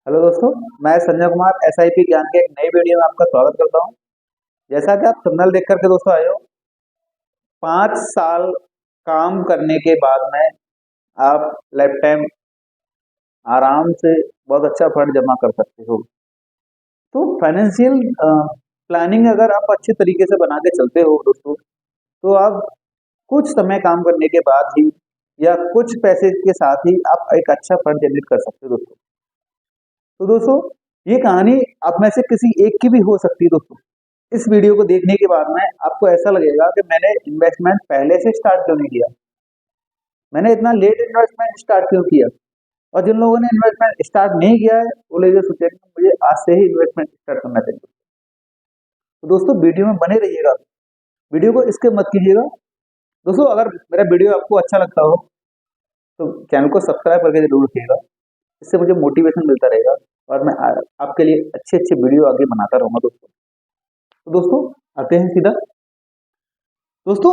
Hello दोस्तों। मैं Sanjay Kumar SIP ज्ञान के एक नई वीडियो में आपका स्वागत करता हूं। जैसा कि आप थंबनेल देख करके दोस्तों आए हो, 5 साल काम करने के बाद में आप लाइफ टाइम आराम से बहुत अच्छा फंड जमा कर सकते हो। तो फाइनेंशियल प्लानिंग अगर आप अच्छे तरीके से बना के चलते हो दोस्तों, तो आप कुछ समय काम करने के बाद ही या कुछ पैसे के साथ ही आप एक अच्छा फंड जनरेट कर सकते हो दोस्तों। तो दोस्तों, ये कहानी आप में से किसी एक की भी हो सकती है दोस्तों। इस वीडियो को देखने के बाद में आपको ऐसा लगेगा कि मैंने इन्वेस्टमेंट पहले से स्टार्ट क्यों नहीं किया, मैंने इतना लेट इन्वेस्टमेंट स्टार्ट क्यों किया। और जिन लोगों ने इन्वेस्टमेंट स्टार्ट नहीं किया है वो लोग ये सोचेंगे कि मुझे आज से ही इन्वेस्टमेंट स्टार्ट करना चाहिए। तो दोस्तों, वीडियो में बने रहिएगा, वीडियो को स्किप मत कीजिएगा। दोस्तों, अगर मेरा वीडियो आपको अच्छा लगता हो तो चैनल को सब्सक्राइब करके जरूर रखिएगा। इससे मुझे मोटिवेशन मिलता रहेगा और मैं आपके लिए अच्छे अच्छे वीडियो आगे बनाता रहूंगा दोस्तों। तो दोस्तों, आते हैं सीधा। दोस्तों,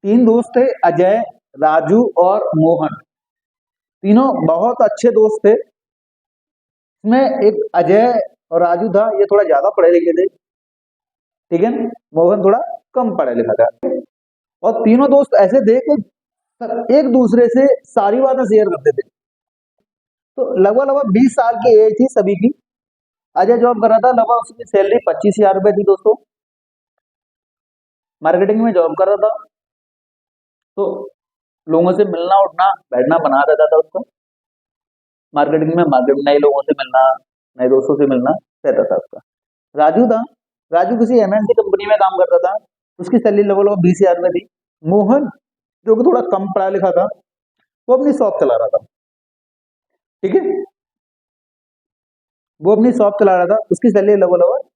3 दोस्त थे, अजय, राजू और मोहन। तीनों बहुत अच्छे दोस्त थे। इसमें एक अजय और राजू था, ये थोड़ा ज्यादा पढ़े लिखे थे, ठीक है। मोहन थोड़ा कम पढ़ा लिखा था। और तीनों दोस्त ऐसे थे कि एक दूसरे से सारी बातें शेयर करते थे। तो लगभग लगभग 20 साल की एज थी सभी की। अजय जॉब कर रहा था, लगभग उसकी सैलरी 25,000 रुपए थी दोस्तों। मार्केटिंग में जॉब कर रहा था, तो लोगों से मिलना उठना बैठना बना रहता था उसका। मार्केटिंग में नए लोगों से मिलना, नए दोस्तों से मिलना रहता था उसका। राजू था, राजू किसी एमएनसी कंपनी में काम करता था। उसकी सैलरी लगभग लगभग 20,000 में थी। मोहन, जो कि थोड़ा कम पढ़ा लिखा था, वो अपनी शॉप चला रहा था, ठीक है। वो अपनी शॉप चला रहा था, उसकी सैलरी लगभग लगभग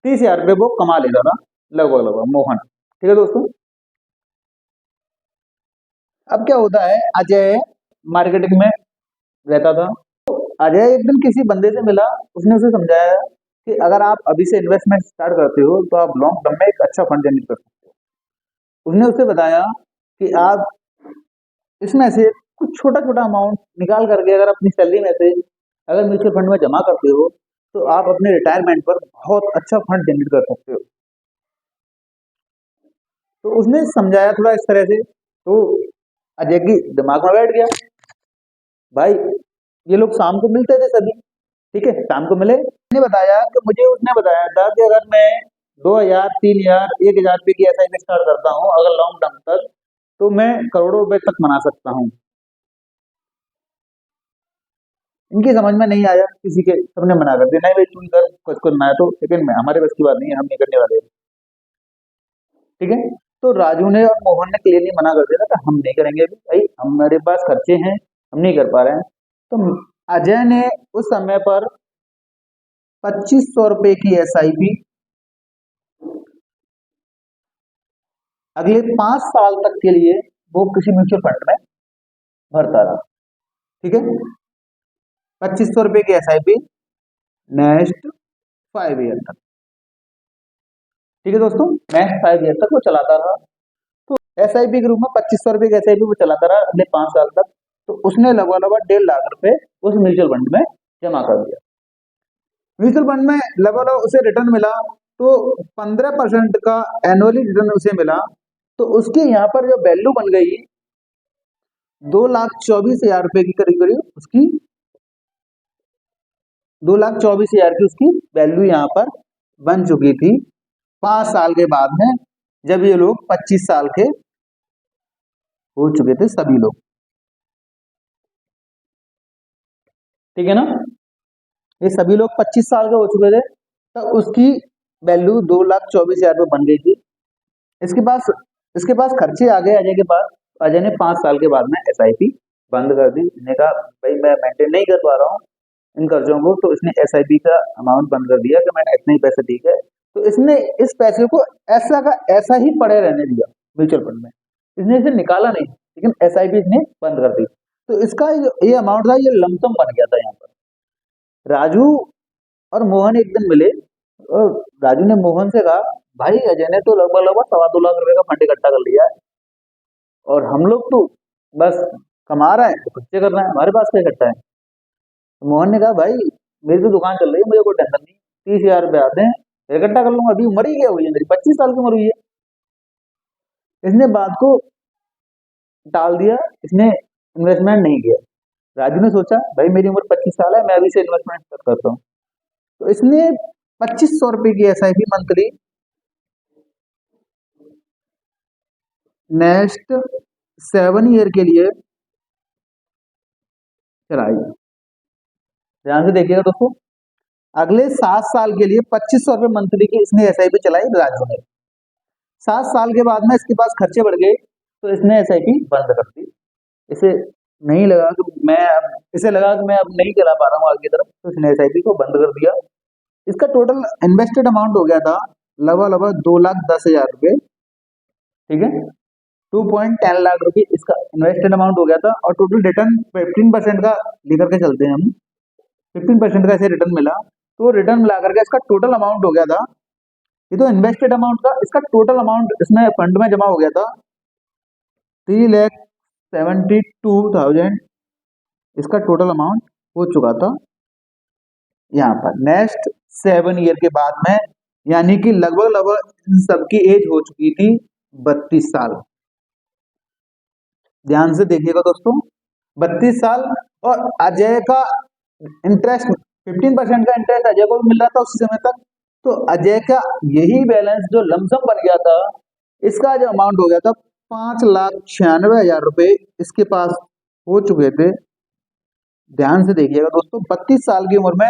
30,000 रुपये वो कमा लेता था, लगभग लगभग मोहन, ठीक है दोस्तों। अब क्या होता है, अजय मार्केटिंग में रहता था। अजय एक दिन किसी बंदे से मिला, उसने उसे समझाया कि अगर आप अभी से इन्वेस्टमेंट स्टार्ट करते हो तो आप लॉन्ग टर्म में एक अच्छा फंड जनरेट कर सकते हो। उसने उसे बताया कि आप इसमें से कुछ छोटा छोटा अमाउंट निकाल करके अगर अपनी सैलरी में से अगर म्यूचुअल फंड में जमा करते हो तो आप अपने रिटायरमेंट पर बहुत अच्छा फंड जनरेट कर सकते हो। तो उसने समझाया थोड़ा इस तरह से, तो अजय की दिमाग में बैठ गया। भाई, ये लोग शाम को मिलते थे सभी, ठीक है, शाम को मिले। मैंने बताया कि मुझे उसने बताया था कि अगर मैं 2,000, 3,000, 1,000 रुपए की एसआईपी स्टार्ट करता हूँ अगर लॉन्ग टर्म तक, तो मैं करोड़ों रुपए तक बना सकता हूँ। इनकी समझ में नहीं आया किसी के, सबने मना कर दिया, नहीं भाई तू ही कर, कुछ करना है तो, लेकिन मैं हमारे बस की बात नहीं है, हम नहीं करने वाले, ठीक है। तो राजू ने और मोहन ने क्लियरली मना कर दिया था कि हम नहीं करेंगे अभी, भाई हमारे पास खर्चे हैं, हम नहीं कर पा रहे हैं। तो अजय ने उस समय पर 2,500 रुपए की एसआईपी अगले 5 साल तक के लिए वो किसी म्यूचुअल फंड में भरता रहा, ठीक है। 2,500 रुपए की एसआईपी नेक्स्ट 5 ईयर तक, ठीक है दोस्तों, नेक्स्ट 5 ईयर तक वो चलाता रहा। तो एसआईपी के रूप में 2,500 रुपए की एसआईपी वो चलाता रहा अगले 5 साल तक। तो उसने लगभग लगभग 1.5 लाख रुपए उस म्यूचुअल फंड में जमा कर दिया। म्यूचुअल फंड में लगभग लगभग उसे रिटर्न मिला, तो 15% का एनुअली रिटर्न उसे मिला। तो उसकी यहाँ पर जो वैल्यू बन गई, 2,24,000 रुपए की करीब करीब उसकी, 2,24,000 की उसकी वैल्यू यहाँ पर बन चुकी थी 5 साल के बाद में, जब ये लोग 25 साल के हो चुके थे सभी लोग, ठीक है ना। ये सभी लोग 25 साल के हो चुके थे, तो उसकी वैल्यू 2,24,000 रुपये बन गई थी। इसके पास खर्चे आ गए अजय के पास। अजय ने 5 साल के बाद में एसआईपी बंद कर दी। इसने कहा भाई मैं मेंटेन नहीं कर पा रहा हूँ इन कर्जों को, तो इसने एसआईपी का अमाउंट बंद कर दिया कि मैंने इतने ही पैसे, ठीक है। तो इसने इस पैसे को ऐसा का ऐसा ही पड़े रहने दिया म्यूचुअल फंड में, इसने इसे निकाला नहीं, लेकिन एसआईपी इसने बंद कर दी। तो इसका ये अमाउंट था, ये लमसम बन गया था यहाँ पर। राजू और मोहन एक दिन मिले, और राजू ने मोहन से कहा भाई अजय ने तो लगभग लगभग 2.25 लाख रुपए का फंड इकट्ठा कर लिया है, और हम लोग तो बस कमा रहे हैं तो खर्चे कर रहे हैं, हमारे पास क्या इकट्ठा है। तो मोहन ने कहा भाई मेरी तो दुकान चल रही है, मुझे कोई टेंशन नहीं, 30,000 रुपये आते हैं, इकट्ठा कर लूंगा, अभी उम्र ही क्या हुई है मेरी, 25 साल की उम्र हुई है। इसने बात को टाल दिया, इसने इन्वेस्टमेंट नहीं किया। राजू ने सोचा भाई मेरी उम्र 25 साल है, मैं अभी से इन्वेस्टमेंट करता हूँ, तो इसने 2500 रुपए की SIP मंथली नेक्स्ट 7 ईयर के लिए चलाई। ध्यान से देखिएगा दोस्तों, अगले 7 साल के लिए 2500 रुपए मंथली की इसने SIP चलाई राजू ने। 7 साल के बाद में इसके पास खर्चे बढ़ गए, तो इसने SIP बंद कर दी। इसे नहीं लगा कि मैं अब इसे लगा कि मैं अब नहीं चला पा रहा हूँ आगे की तरफ, तो इसने SIP को बंद कर दिया। इसका टोटल इन्वेस्टेड अमाउंट हो गया था लगभग 2,10,000 रुपये, ठीक है, 2.10 लाख रुपये इसका इन्वेस्टेड अमाउंट हो गया था, और टोटल रिटर्न 15% का लेकर के चलते हैं हम, 15% का इसे रिटर्न मिला, तो रिटर्न मिला करके इसका टोटल अमाउंट हो गया था, ये तो इन्वेस्टेड अमाउंट था, इसका टोटल अमाउंट इसमें फंड में जमा हो गया था 3,72,000, इसका टोटल अमाउंट हो चुका था यहाँ पर नेक्स्ट 7 ईयर के बाद में, यानी कि लगभग इन सबकी एज हो चुकी थी 32 साल। ध्यान से देखिएगा दोस्तों, 32 साल, और अजय का इंटरेस्ट 15% का इंटरेस्ट अजय को भी मिल रहा था उस समय तक, तो अजय का यही बैलेंस जो लमसम बन गया था, इसका जो अमाउंट हो गया था 5,96,000 रुपये इसके पास हो चुके थे। ध्यान से देखिएगा दोस्तों, 32 साल की उम्र में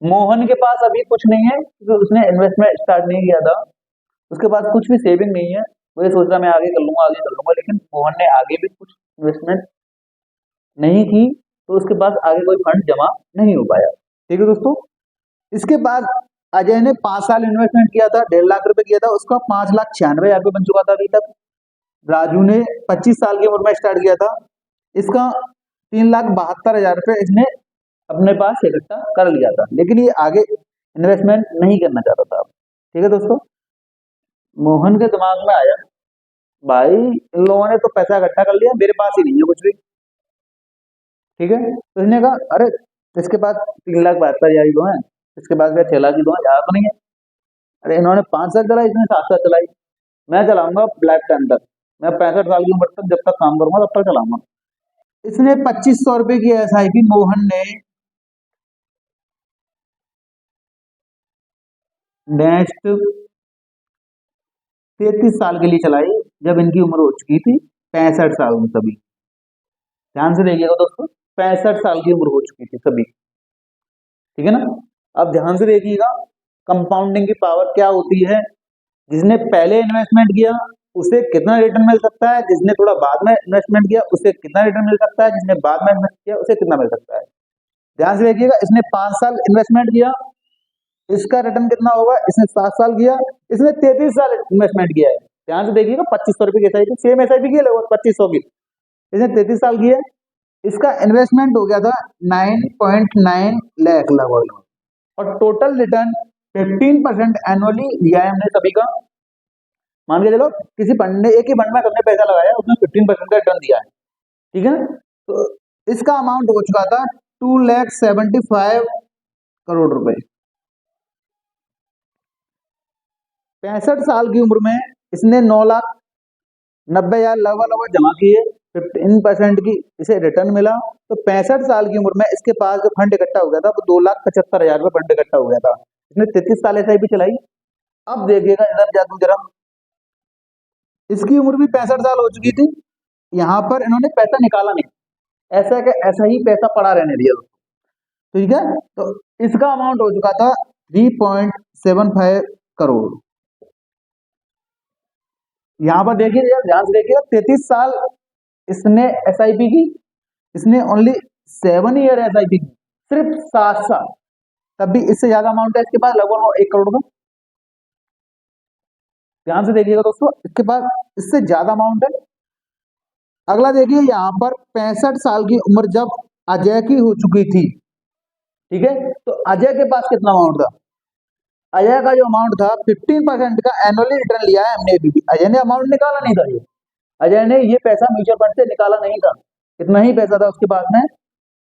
मोहन के पास अभी कुछ नहीं है, क्योंकि उसने इन्वेस्टमेंट स्टार्ट नहीं किया था, उसके पास कुछ भी सेविंग नहीं है, वो ये सोच रहा मैं आगे कर लूंगा आगे कर लूंगा, लेकिन मोहन ने आगे भी कुछ इन्वेस्टमेंट नहीं की, तो उसके पास आगे कोई फंड जमा नहीं हो पाया। ठीक है दोस्तों, इसके बाद अजय ने 5 साल इन्वेस्टमेंट किया था, 1.5 लाख रुपए किया था, उसका 5,96,000 रुपये बन चुका था अभी तक। राजू ने 25 साल की उम्र में स्टार्ट किया था, इसका 3,72,000 रुपये इसने अपने पास इकट्ठा कर लिया था, लेकिन ये आगे इन्वेस्टमेंट नहीं करना चाहता था। ठीक है दोस्तों, मोहन के दिमाग में आया भाई इन लोगों ने तो पैसा इकट्ठा कर लिया, मेरे पास ही नहीं है कुछ भी। ठीक है, तो इसने कहा अरे इसके पास 3,72,000 ही दो है, इसके पास 6 लाख ही दो है, ज्यादा तो नहीं है। अरे इन्होंने 5 साल चलाई, इसने 7 साल चलाई, मैं चलाऊंगा ब्लैक टाइम तक, मैं 65 साल की उम्र तक जब तक काम करूंगा तब तक चलाऊंगा। इसने 2,500 रुपए की SIP मोहन ने नेक्स्ट 33 साल के लिए चलाई, जब इनकी उम्र हो चुकी थी 65 साल में सभी। ध्यान से देखिएगा दोस्तों, 65 साल की उम्र हो चुकी थी सभी, ठीक है ना। अब ध्यान से देखिएगा कंपाउंडिंग की पावर क्या होती है, जिसने पहले इन्वेस्टमेंट किया उसे कितना रिटर्न मिल सकता है, जिसने थोड़ा बाद में इन्वेस्टमेंट किया उसे कितना रिटर्न मिल सकता है, जिसने बाद में इन्वेस्ट किया उसे कितना मिल सकता है। ध्यान से देखिएगा, इसने 5 साल इन्वेस्टमेंट किया, इसका रिटर्न कितना होगा, इसने 7 साल किया, इसने 33 साल इन्वेस्टमेंट किया है। ध्यान से देखिएगा, 2,500 रुपए की SIP, सेम SIP की लगभग 2,500 की, इसने 33 साल की है, इसका इन्वेस्टमेंट हो गया था 9.9 लाख लगभग, और टोटल रिटर्न 15% एनुअली लिया है हमने सभी का। मान के चलो किसी फंड ने, एक ही फंड में सबने पैसा लगाया, उसने 15% का रिटर्न दिया है, ठीक है। तो इसका अमाउंट हो चुका था 2,75 करोड़ रुपए। 65 साल की उम्र में इसने 9,90,000 लगभग जमा किए, 15% की इसे रिटर्न मिला, तो 65 साल की उम्र में इसके पास जो फंड इकट्ठा हो गया था वो 2,75,000 रुपये फंड इकट्ठा हो गया था। इसने 33 साल SIP चलाई। अब देखिएगा इधर जादू जरा, इसकी उम्र भी 65 साल हो चुकी थी, यहाँ पर इन्होंने पैसा निकाला नहीं, ऐसा का ऐसा ही पैसा पड़ा रहने दिया, ठीक है। तो इसका अमाउंट हो चुका था 3.75 करोड़। यहाँ पर देखिए ध्यान से देखिए, 33 साल इसने SIP की, इसने ओनली 7 ईयर SIP की, सिर्फ 7 साल, तब भी इससे ज्यादा अमाउंट है इसके पास लगभग 1 करोड़ का। ध्यान से देखिएगा दोस्तों, इसके पास इससे ज्यादा अमाउंट है। अगला देखिए, यहाँ पर 65 साल की उम्र जब अजय की हो चुकी थी, ठीक है, तो अजय के पास कितना अमाउंट था, अजय का जो अमाउंट था 15% का एनुअली रिटर्न लिया है हमने अभी भी, अजय ने अमाउंट निकाला नहीं था, ये अजय ने ये पैसा म्यूचुअल फंड से निकाला नहीं था, इतना ही पैसा था उसके पास में,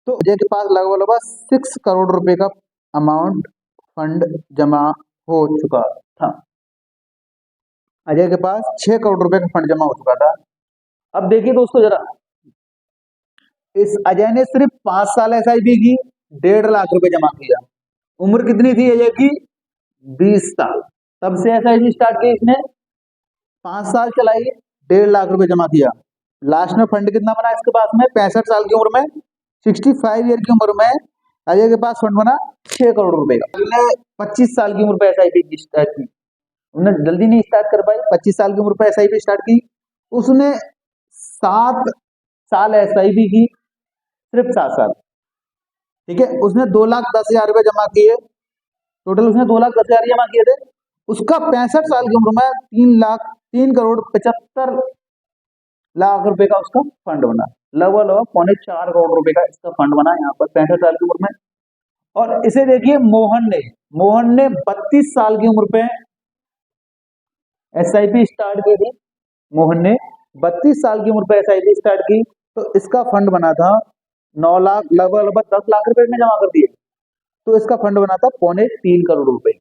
तो अजय के पास लगभग 6 करोड़ रुपए का अमाउंट फंड जमा हो चुका था। अजय के पास 6 करोड़ रुपए का फंड जमा हो चुका था। अब देखिए दोस्तों जरा, इस अजय ने सिर्फ 5 साल एसआईपी की, 1.5 लाख रुपए जमा किया। उम्र कितनी थी अजय की? 20 साल। तब से एसआईपी स्टार्ट की इसने, 5 साल चलाई, 1.5 लाख रुपए जमा किया। लास्ट में फंड कितना बना इसके पास में? 65 साल की उम्र में, 65 ईयर की उम्र में अजय के पास फंड बना 6 करोड़ रुपए का। 25 साल की उम्र पे एसआईपी स्टार्ट की, उन्होंने जल्दी नहीं स्टार्ट कर पाई, 25 साल की उम्र पे एसआईपी स्टार्ट की। उसने 7 साल एसआईपी की, सिर्फ 7 साल, ठीक है। उसने 2,10,000 रुपए जमा किए, टोटल उसने 2,10,000 जमा किए थे। उसका 65 साल की उम्र में 3,03,75,00,000 रुपए का उसका फंड बना, लगभग 3.25 करोड़ रुपए का इसका फंड बना यहाँ पर 65 साल की उम्र में। और इसे देखिए मोहन ने 32 साल की उम्र पे एसआईपी स्टार्ट की थी। मोहन ने 32 साल की उम्र पे एसआईपी स्टार्ट की, तो इसका फंड बना था 9 लाख, लगभग 10 लाख रुपए में जमा कर दिए, तो इसका फंड बना था 3.25 करोड़ रुपए।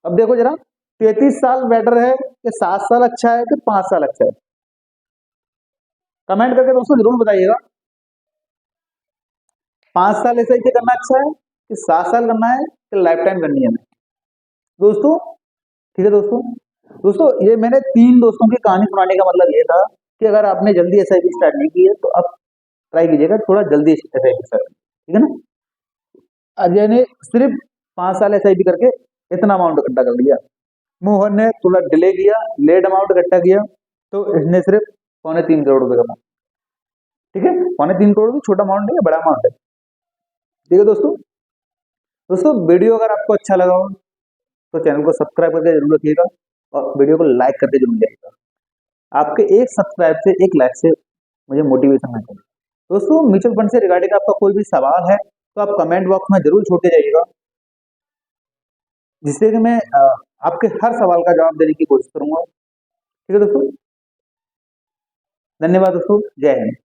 अब देखो जरा, 33 साल बेटर है कि 7 साल अच्छा है कि 5 साल अच्छा है? कमेंट करके दोस्तों जरूर बताइएगा। 5 साल एसआईपी करना अच्छा है कि 7 साल करना है कि लाइफ टाइम करनी है दोस्तों? ठीक है दोस्तों ये मैंने 3 दोस्तों की कहानी सुनाने का मतलब ये था कि अगर आपने जल्दी एसआईपी स्टार्ट नहीं की है तो आप ट्राई कीजिएगा थोड़ा जल्दी एसआईपी स्टार्ट, ठीक है ना। अजय ने सिर्फ 5 साल एसआईपी करके इतना अमाउंट इकट्ठा कर लिया। मोहन ने थोड़ा डिले किया, लेट अमाउंट इकट्ठा किया, तो इसने सिर्फ 3.25 करोड़ रुपए कमा, ठीक है। 3.25 करोड़ भी छोटा अमाउंट नहीं है, बड़ा अमाउंट है, ठीक है दोस्तों वीडियो अगर आपको अच्छा लगा हो तो चैनल को सब्सक्राइब करके जरूर रखिएगा और वीडियो को लाइक करके जरूर जाइएगा। आपके एक सब्सक्राइब से, एक लाइक से मुझे मोटिवेशन मिलता है। दोस्तों म्यूचुअल फंड से रिगार्डिंग आपका कोई भी सवाल है तो आप कमेंट बॉक्स में जरूर छोड़ते जाइएगा, जिससे कि मैं आपके हर सवाल का जवाब देने की कोशिश करूंगा, ठीक है दोस्तों। धन्यवाद दोस्तों, जय हिंद।